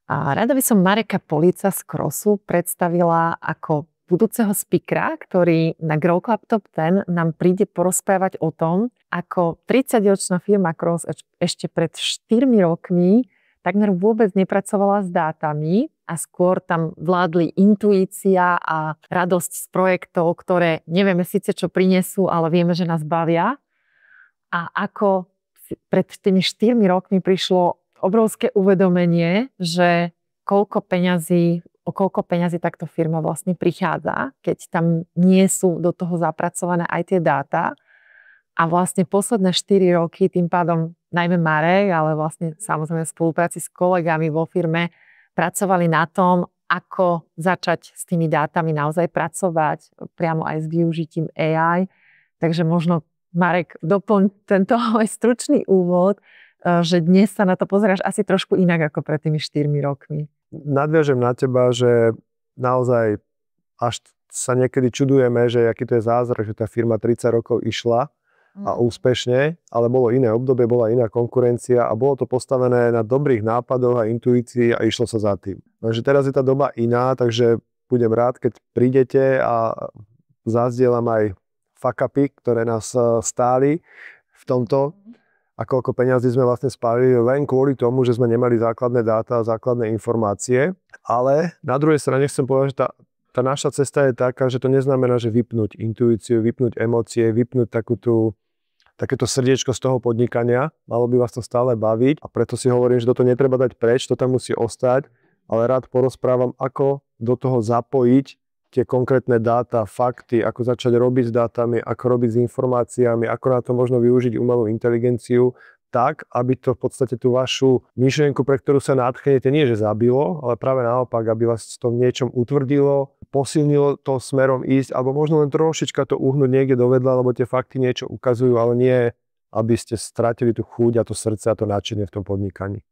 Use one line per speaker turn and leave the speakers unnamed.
A rada by som Mareka Polica z Crossu predstavila ako budúceho speakera, ktorý na Grow Club Top 10 nám príde porozprávať o tom, ako 30-ročná firma Cross ešte pred 4 rokmi takmer vôbec nepracovala s dátami a skôr tam vládli intuícia a radosť z projektov, ktoré nevieme síce čo prinesú, ale vieme, že nás bavia. A ako pred tými 4 rokmi prišlo obrovské uvedomenie, že o koľko peňazí takto firma vlastne prichádza, keď tam nie sú do toho zapracované aj tie dáta. A vlastne posledné 4 roky, tým pádom najmä Marek, ale vlastne samozrejme v spolupráci s kolegami vo firme, pracovali na tom, ako začať s tými dátami naozaj pracovať, priamo aj s využitím AI. Takže možno, Marek, doplň tento môj stručný úvod, že dnes sa na to pozeráš asi trošku inak ako pred tými 4 rokmi.
Nadviažem na teba, že naozaj až sa niekedy čudujeme, že aký to je zázrak, že tá firma 30 rokov išla a úspešne, ale bolo iné obdobie, bola iná konkurencia a bolo to postavené na dobrých nápadoch a intuícii a išlo sa za tým. Takže teraz je tá doba iná, takže budem rád, keď prídete a zazdielam aj fuck-upy, ktoré nás stáli v tomto. A koľko peňazí sme vlastne spálili len kvôli tomu, že sme nemali základné dáta a základné informácie. Ale na druhej strane chcem povedať, že tá naša cesta je taká, že to neznamená, že vypnúť intuíciu, vypnúť emócie, vypnúť takéto srdiečko z toho podnikania. Malo by vás to stále baviť a preto si hovorím, že toto netreba dať preč, to tam musí ostať, ale rád porozprávam, ako do toho zapojiť tie konkrétne dáta, fakty, ako začať robiť s dátami, ako robiť s informáciami, ako na to možno využiť umelú inteligenciu tak, aby to v podstate tú vašu myšlienku, pre ktorú sa nadchnete, nie že zabilo, ale práve naopak, aby vás to v niečom utvrdilo, posilnilo to smerom ísť, alebo možno len trošička to uhnúť niekde do vedľa, lebo tie fakty niečo ukazujú, ale nie, aby ste stratili tú chuť a to srdce a to nadšenie v tom podnikaní.